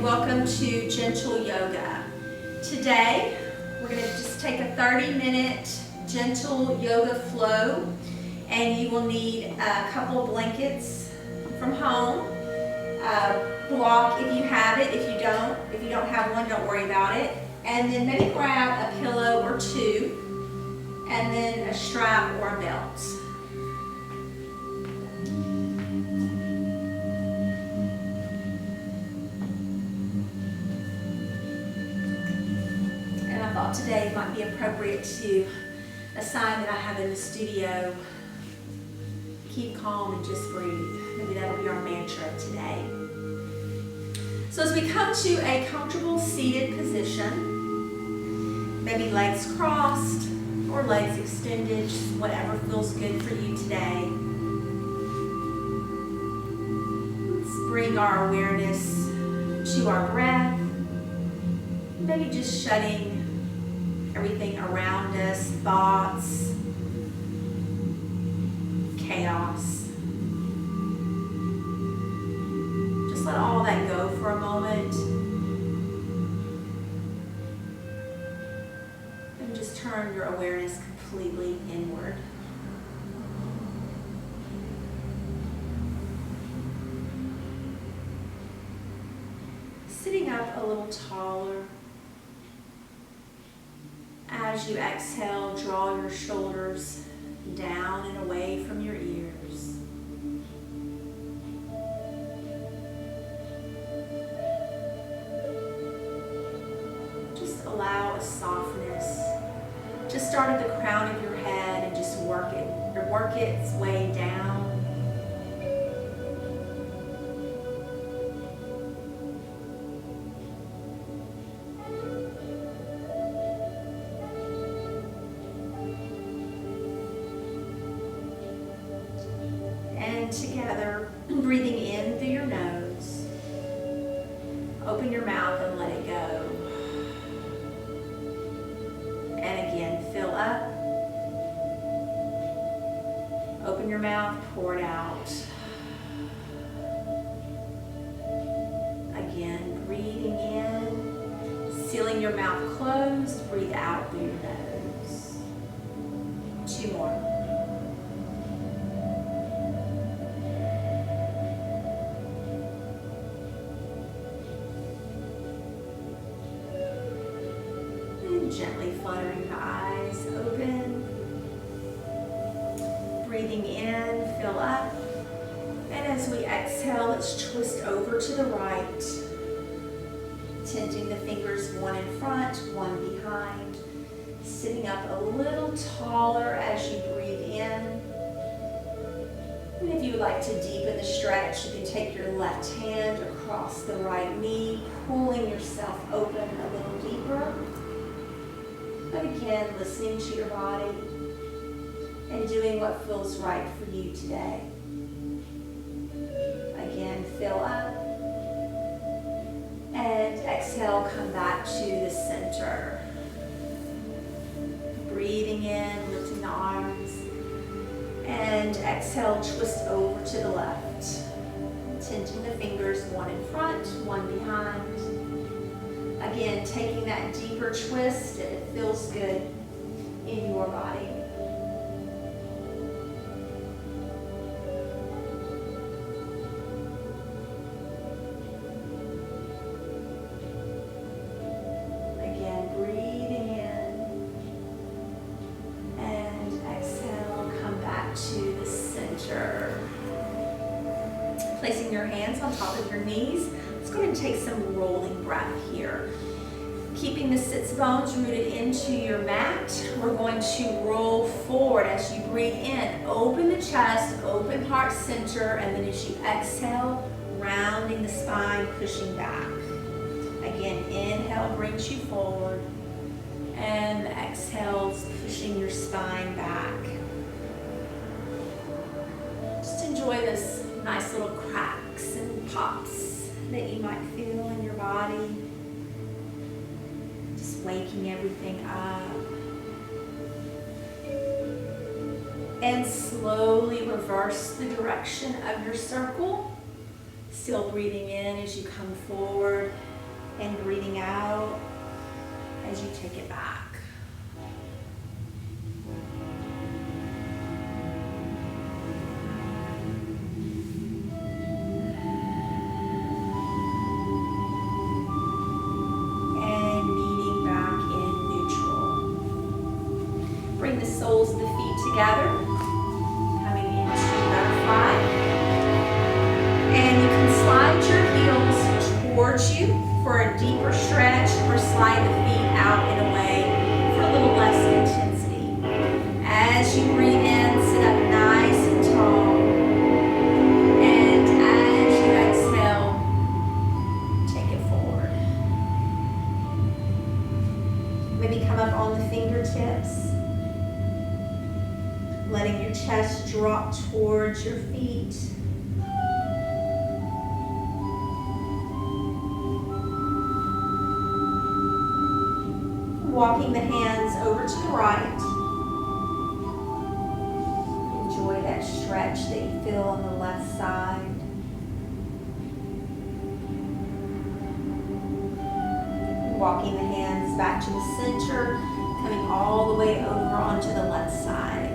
and welcome to Gentle Yoga. Today, we're going to just take a 30-minute gentle yoga flow, and you will need a couple of blankets from home, a block if you have it. If you don't have one, don't worry about it. And then maybe grab a pillow or two, and then a strap or a belt. Today it might be appropriate to a sign that I have in the studio. Keep calm and just breathe. Maybe that'll be our mantra today. So as we come to a comfortable seated position, maybe legs crossed or legs extended, just whatever feels good for you today. Let's bring our awareness to our breath. Maybe just shutting everything around us, thoughts, chaos. Just let all that go for a moment. And just turn your awareness completely inward. Sitting up a little taller. As you exhale, draw your shoulders down and away from your ears. Just allow a softness. Just start at the crown of your head and just work its way down. Together, breathing in through your nose. Open your mouth and let it go. And again, fill up. Open your mouth, pour it out. Again, breathing in, sealing your mouth closed, breathe out through your nose. 2 more. Gently fluttering the eyes open. Breathing in, fill up. And as we exhale, let's twist over to the right. Tenting the fingers, one in front, one behind. Sitting up a little taller as you breathe in. And if you would like to deepen the stretch, you can take your left hand across the right knee, pulling yourself open a little deeper. But again, listening to your body and doing what feels right for you today. Again, fill up. And exhale, come back to the center. Breathing in, lifting the arms. And exhale, twist over to the left. Tenting the fingers, one in front, one behind. Again, taking that deeper twist, and it feels good in your body. Again, breathing in, and exhale, come back to the center. Placing your hands on top of your knees. Let's go ahead and take some rolling breath here. Keeping the sits bones rooted into your mat, we're going to roll forward as you breathe in. Open the chest, open heart center, and then as you exhale, rounding the spine, pushing back. Again, inhale brings you forward, and exhale, pushing your spine back. Just enjoy this nice little cracks and pops that you might feel in your body. Just waking everything up. And slowly reverse the direction of your circle. Still breathing in as you come forward. And breathing out as you take it back. And meeting back in neutral. Bring the soles of the feet together, coming into butterfly. And you can slide your heels towards you for a deeper stretch, or slide the feet out in a way for a little less intensity. As you breathe in, sit up nice and tall. And as you exhale, take it forward. Maybe come up on the fingertips, letting your chest drop towards your feet. Walking the hands over to the right. Enjoy that stretch that you feel on the left side. Walking the hands back to the center, coming all the way over onto the left side.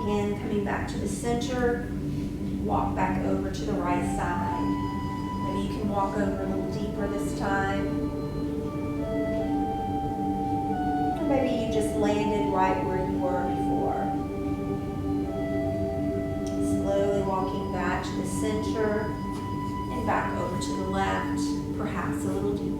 Again, coming back to the center, walk back over to the right side. Maybe you can walk over a little deeper this time. Or maybe you just landed right where you were before. Slowly walking back to the center and back over to the left, perhaps a little deeper.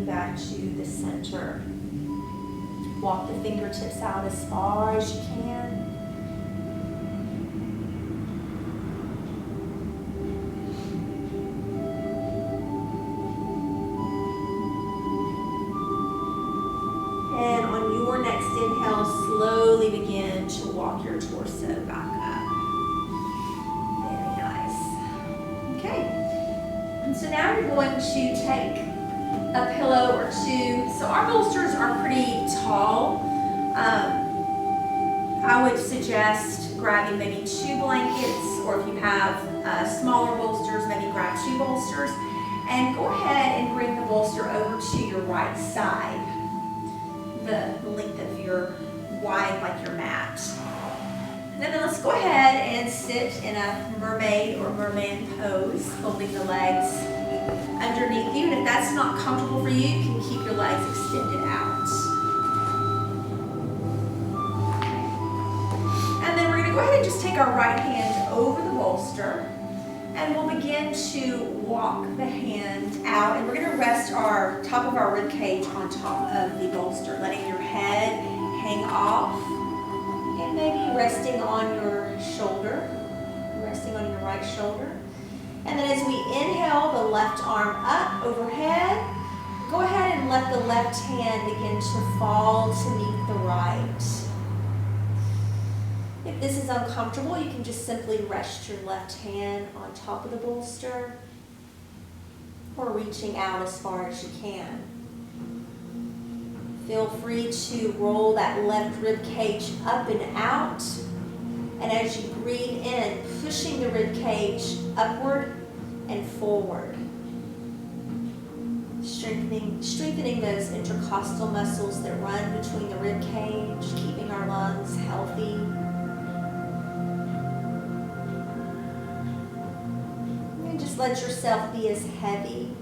Back to the center. Walk the fingertips out as far as you can. And on your next inhale, slowly begin to walk your torso back up. Very nice. Okay. And so now you're going to take a pillow or two. So our bolsters are pretty tall. I would suggest grabbing maybe 2 blankets, or if you have smaller bolsters, maybe grab 2 bolsters. And go ahead and bring the bolster over to your right side, the length of your wide, like your mat. And then let's go ahead and sit in a mermaid or merman pose, holding the legs underneath you. And if that's not comfortable for you, you can keep your legs extended out. And then we're going to go ahead and just take our right hand over the bolster, and we'll begin to walk the hand out, and we're going to rest our top of our rib cage on top of the bolster, letting your head hang off, and maybe resting on your shoulder, resting on your right shoulder. And then as we inhale, the left arm up overhead, go ahead and let the left hand begin to fall to meet the right. If this is uncomfortable, you can just simply rest your left hand on top of the bolster, or reaching out as far as you can. Feel free to roll that left rib cage up and out. And as you breathe in, pushing the rib cage upward and forward. Strengthening those intercostal muscles that run between the rib cage, keeping our lungs healthy. And just let yourself be as heavy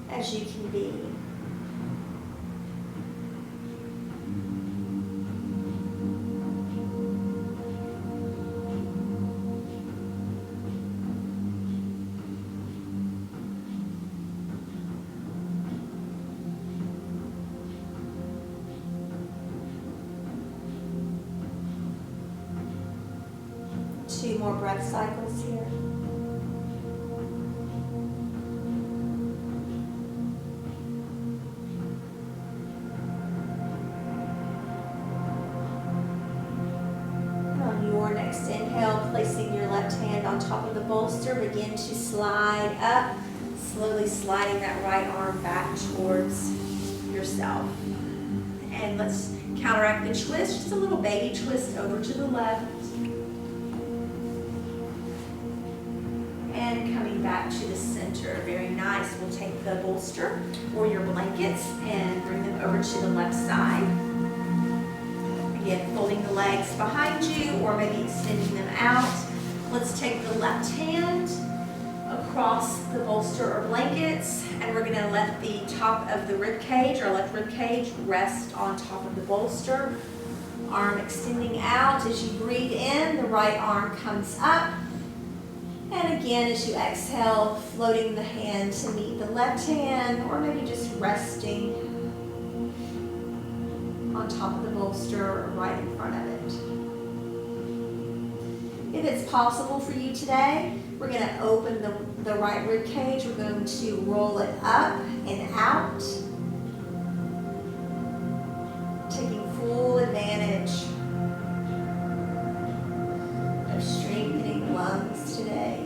as you can be. Two more breath cycles here. left hand on top of the bolster. Begin to slide up, slowly sliding that right arm back towards yourself. And let's counteract the twist, just a little baby twist over to the left. And coming back to the center, very nice. We'll take the bolster or your blankets and bring them over to the left side. Again, folding the legs behind you or maybe extending them out. Let's take the left hand across the bolster or blankets, and we're gonna let the top of the rib cage, or left rib cage, rest on top of the bolster. Arm extending out. As you breathe in, the right arm comes up. And again, as you exhale, floating the hand to meet the left hand, or maybe just resting on top of the bolster or right in front of it. If it's possible for you today, we're going to open the right rib cage. We're going to roll it up and out, taking full advantage of strengthening the lungs today.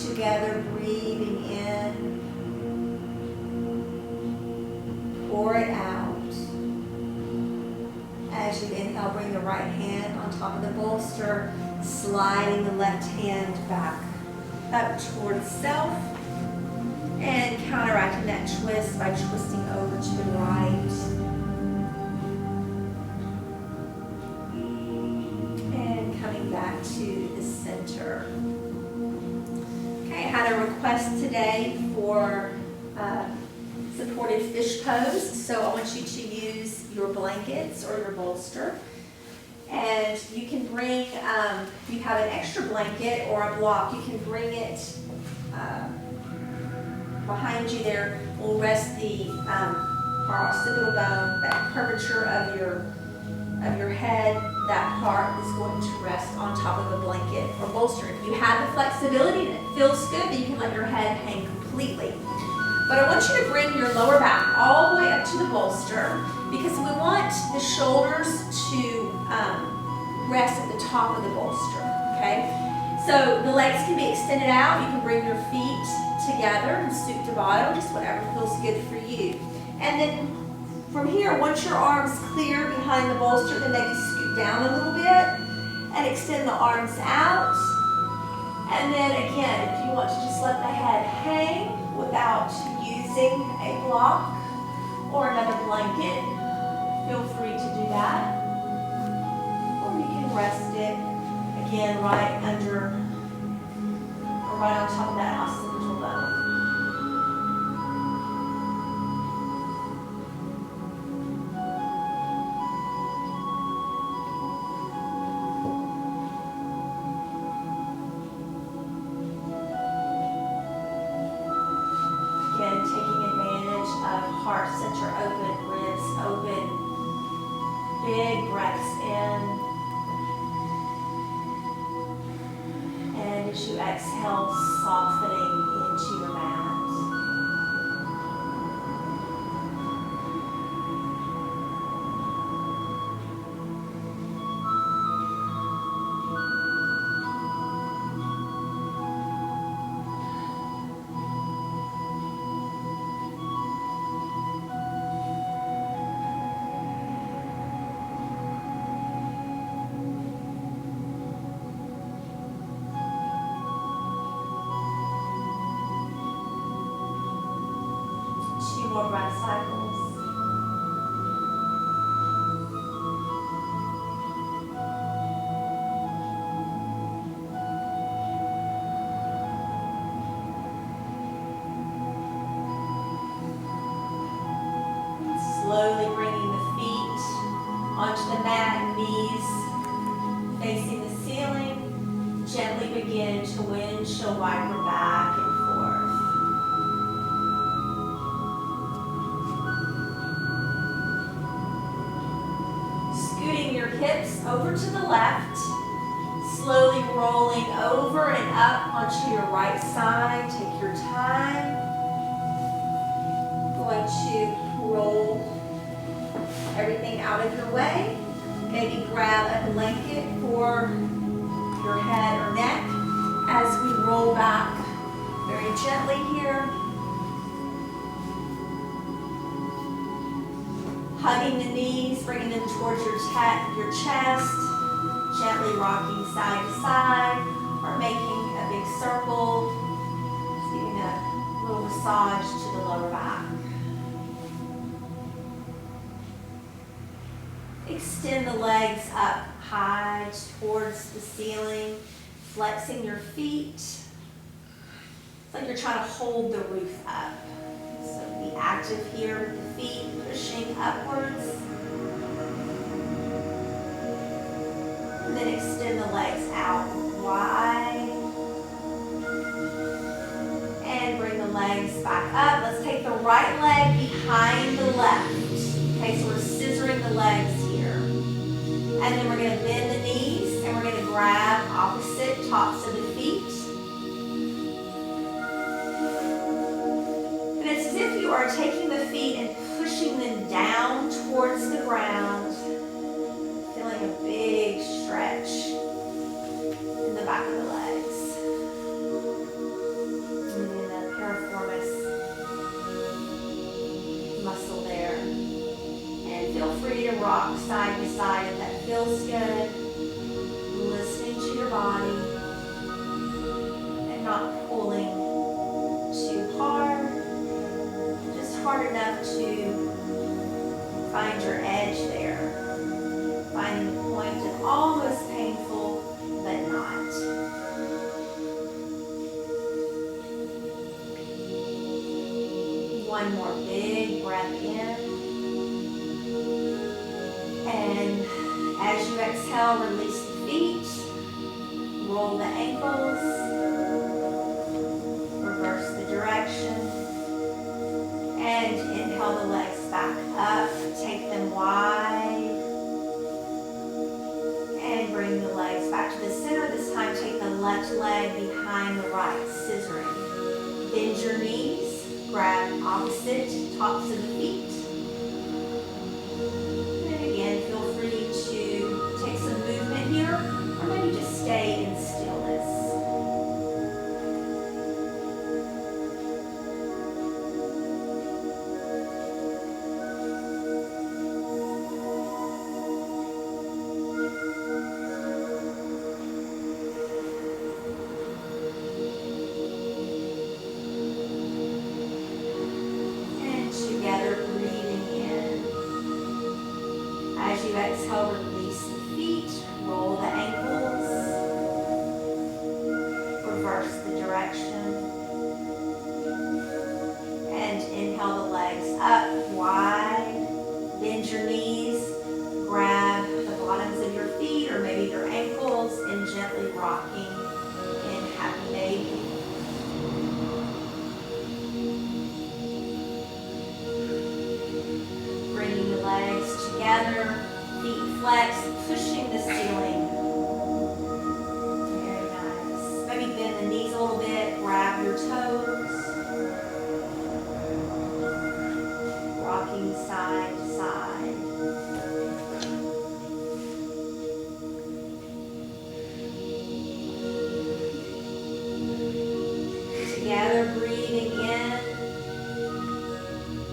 Together, breathing in, pour it out. As you inhale, bring the right hand on top of the bolster, sliding the left hand back up towards self, and counteracting that twist by twisting over to the right. And coming back to the center. I had a request today for supported fish pose, so I want you to use your blankets or your bolster. And you can bring, if you have an extra blanket or a block, you can bring it behind you there. Will rest the occipital bone, that curvature of your head. That part is going to rest on top of a blanket or bolster. If you have the flexibility and it feels good, then you can let your head hang completely. But I want you to bring your lower back all the way up to the bolster, because we want the shoulders to rest at the top of the bolster, okay? So the legs can be extended out. You can bring your feet together and stoop to bottom, just whatever feels good for you. And then from here, once your arms clear behind the bolster, then maybe scoot down a little bit and extend the arms out. And then again, if you want to just let the head hang without using a block or another blanket, feel free to do that. Or you can rest it again right under or right on top of that occipital bone. Taking advantage of heart center open, ribs open, big breaths in. And as you exhale, softening into your mat. More breath cycles. Slowly bringing the feet onto the mat, knees facing the ceiling. Gently begin to windshield wiper back and forth. over to the left, slowly rolling over and up onto your right side. Take your time. Going to roll everything out of your way. Maybe grab a blanket for your head or neck as we roll back very gently here. Hugging the knees, bringing them towards your chest, gently rocking side to side, or making a big circle, just giving a little massage to the lower back. Extend the legs up high towards the ceiling, flexing your feet. It's like you're trying to hold the roof up. So be active here with the feet pushing upwards. And then extend the legs out wide. And bring the legs back up. Let's take the right leg behind the left. Okay, so we're scissoring the legs here. And then we're going to bend the knees and we're going to grab opposite tops of the feet. And it's as if you are taking the feet and pushing them down towards the ground, feeling a big stretch in the back of the legs. And then the piriformis muscle there. And feel free to rock side to side if that feels good. Listening to your body and not pulling too hard. Just hard enough to find your edge there. Finding the point of almost painful, but not. One more big breath in. And as you exhale, release the feet, roll the ankles, reverse the direction, and inhale the legs back up, take them wide, and bring the legs back to the center. This time take the left leg behind the right, scissoring. Bend your knees, grab opposite tops of the feet. Feel free to take some movement here, or maybe just stay in stillness. And together, breathing in. As you exhale, release the feet, roll the ankles, reverse the direction, and inhale the legs up wide, bend your knees, grab the bottoms of your feet or maybe your ankles, and gently rocking in Happy Baby. Bringing the legs together, feet flex, pushing the ceiling. Very nice. Maybe bend the knees a little bit, grab your toes. Rocking side to side. Together, breathing in.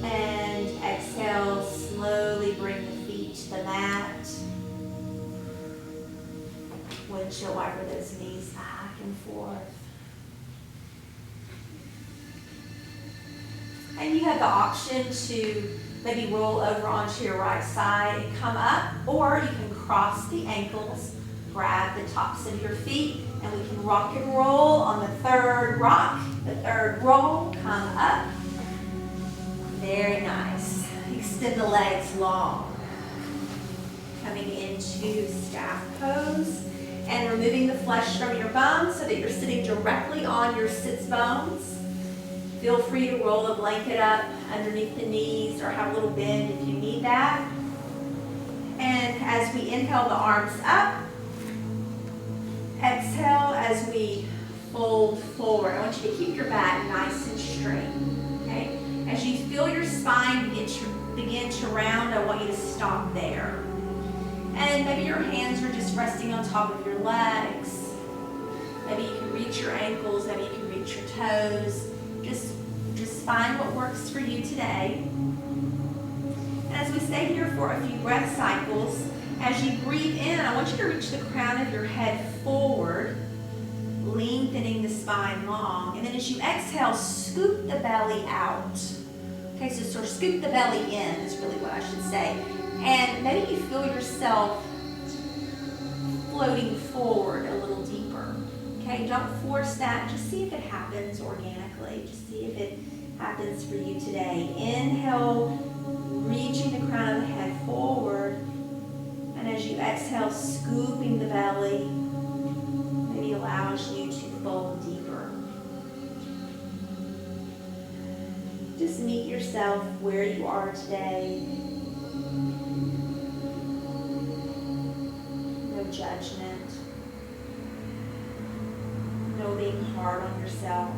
And exhale, slowly bring the feet to the mat. Windshield wiper those knees back and forth. And you have the option to maybe roll over onto your right side and come up, or you can cross the ankles, grab the tops of your feet, and we can rock and roll on the third rock, the third roll, come up. Very nice. Extend the legs long. Coming into staff pose and removing the flesh from your bones so that you're sitting directly on your sits bones. Feel free to roll a blanket up underneath the knees or have a little bend if you need that. And as we inhale the arms up, exhale as we fold forward. I want you to keep your back nice and straight, okay? As you feel your spine begin to round, I want you to stop there. And maybe your hands are just resting on top of your legs. Maybe you can reach your ankles, maybe you can reach your toes. Just find what works for you today. And as we stay here for a few breath cycles, as you breathe in, I want you to reach the crown of your head forward, lengthening the spine long. And then as you exhale, scoop the belly out. Okay, so sort of scoop the belly in is really what I should say. And maybe you feel yourself floating forward a little deeper. Okay, don't force that. Just see if it happens organically. Just see if it happens for you today. Inhale, reaching the crown of the head forward. And as you exhale, scooping the belly, maybe allows you to fold deeper. Just meet yourself where you are today. No judgment. No being hard on yourself.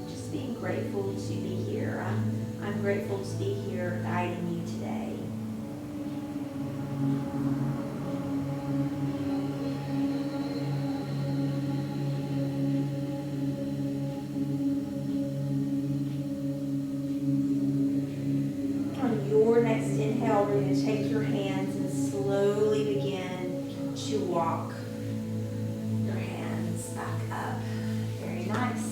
Just being grateful to be here. I'm grateful to be here guiding you today. Next inhale, we're going to take your hands and slowly begin to walk your hands back up. Very nice.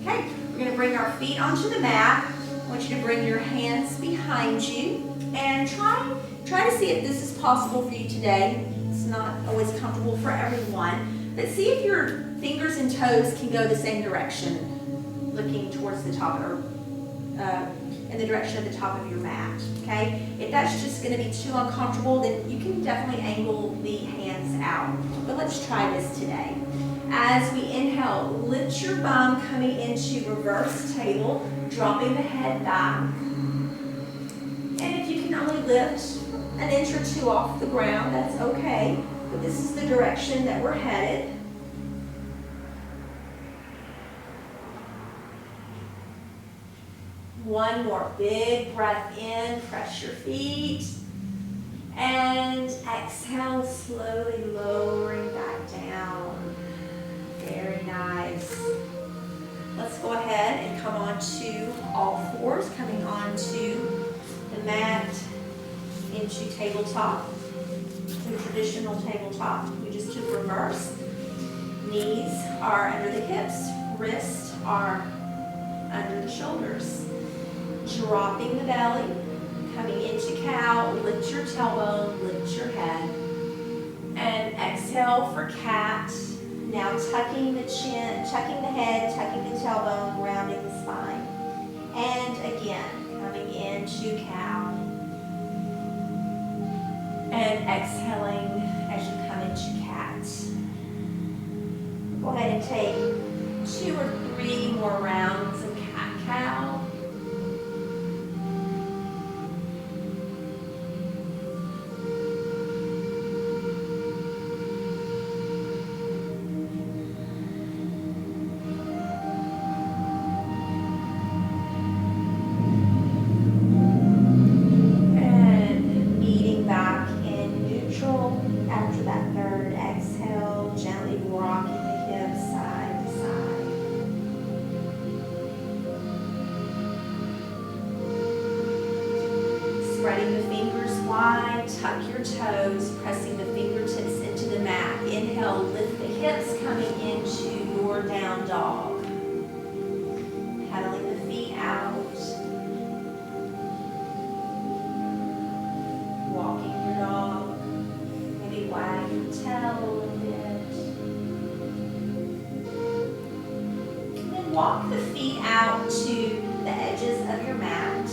Okay, we're going to bring our feet onto the mat. I want you to bring your hands behind you and try to see if this is possible for you today. It's not always comfortable for everyone, but see if your fingers and toes can go the same direction, looking towards the top or in the direction of the top of your mat, okay? If that's just gonna be too uncomfortable, then you can definitely angle the hands out. But let's try this today. As we inhale, lift your bum coming into reverse table, dropping the head back. And if you can only lift an inch or two off the ground, that's okay. But this is the direction that we're headed. One more big breath in, press your feet, and exhale, slowly lowering back down. Very nice. Let's go ahead and come on to all fours, coming onto the mat into tabletop, to traditional tabletop. We just took reverse. Knees are under the hips, wrists are under the shoulders. Dropping the belly, coming into cow, lift your tailbone, lift your head. And exhale for cat. Now tucking the chin, tucking the head, tucking the tailbone, rounding the spine. And again, coming into cow. And exhaling as you come into cat. Go ahead and take 2 or 3 more rounds of cat-cow. Spreading the fingers wide, tuck your toes, pressing the fingertips into the mat. Inhale, lift the hips, coming into your down dog. Pedaling the feet out. Walking your dog. Maybe wag your tail a little bit. And then walk the feet out to the edges of your mat.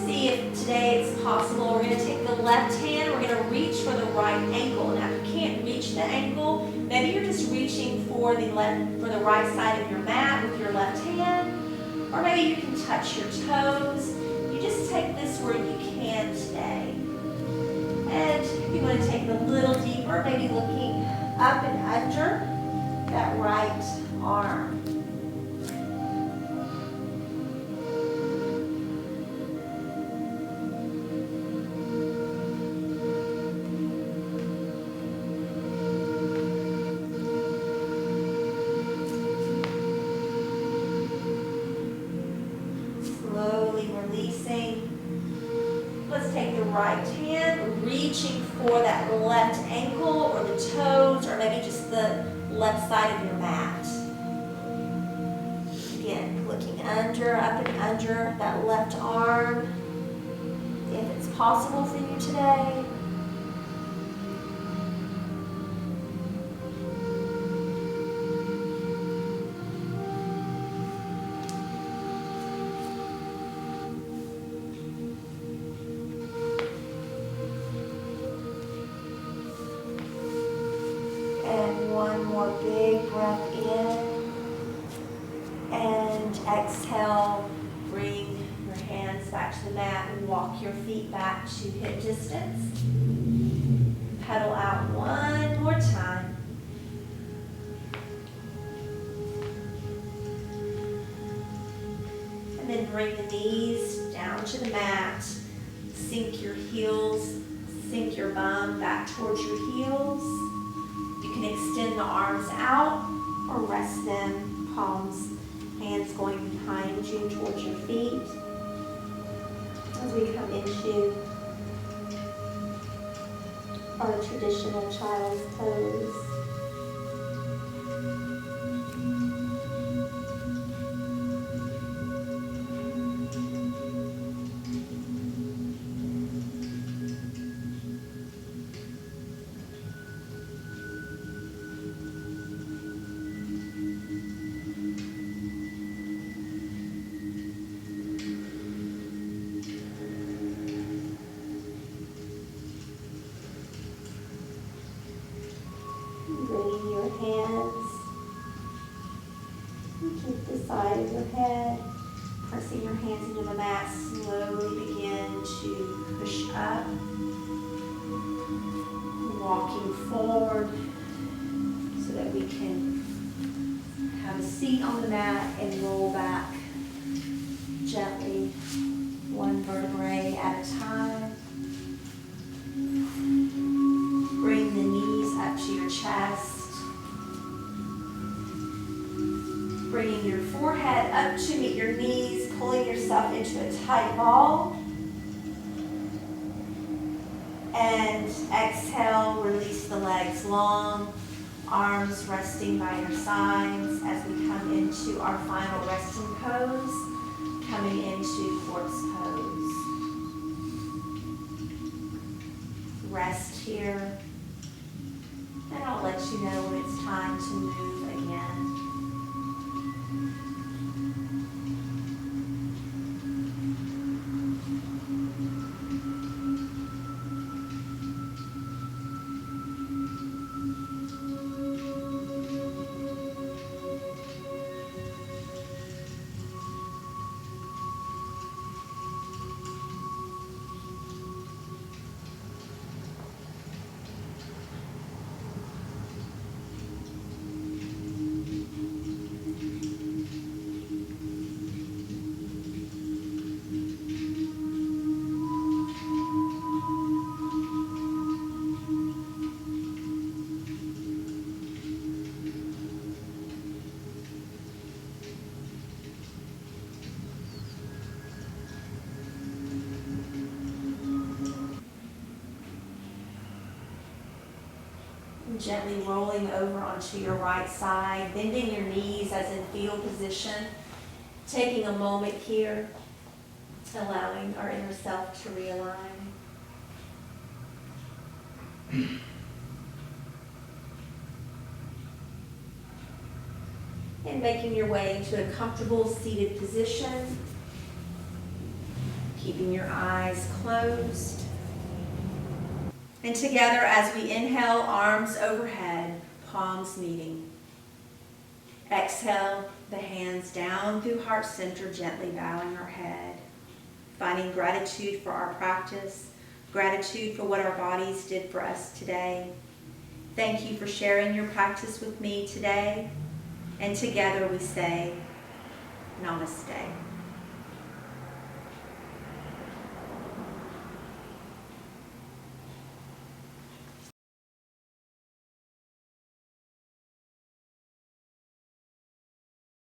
If today it's possible. We're going to take the left hand, we're going to reach for the right ankle. Now, if you can't reach the ankle, maybe you're just reaching for the right side of your mat with your left hand, or maybe you can touch your toes. You just take this where you can today. And if you want to take it a little deeper, maybe looking up and under that right arm. Slowly releasing. Let's take the right hand, reaching for that left ankle or the toes, or maybe just the left side of your mat. Again, looking under, up and under that left arm, if it's possible for you today. One more big breath in, and exhale. Bring your hands back to the mat and walk your feet back to hip distance. Pedal out one more time. And then bring the knees down to the mat. Sink your heels, sink your bum back towards your heels. You can extend the arms out or rest them, palms, hands going behind you towards your feet. As we come into our traditional child's pose. Bringing your hands to the side of your head, pressing your hands into the mat, slowly begin to push up, walking forward so that we can have a seat on the mat and roll back gently, one vertebrae at a time. Bring the knees up to your chest. Bringing your forehead up to meet your knees, pulling yourself into a tight ball. And exhale, release the legs long, arms resting by your sides as we come into our final resting pose, coming into corpse pose. Rest here. And I'll let you know when it's time to move again. Gently rolling over onto your right side, bending your knees as in fetal position, taking a moment here, allowing our inner self to realign. And making your way into a comfortable seated position. keeping your eyes closed. And together as we inhale, arms overhead, palms meeting. Exhale, the hands down through heart center, gently bowing our head. Finding gratitude for our practice, gratitude for what our bodies did for us today. Thank you for sharing your practice with me today. And together we say, Namaste.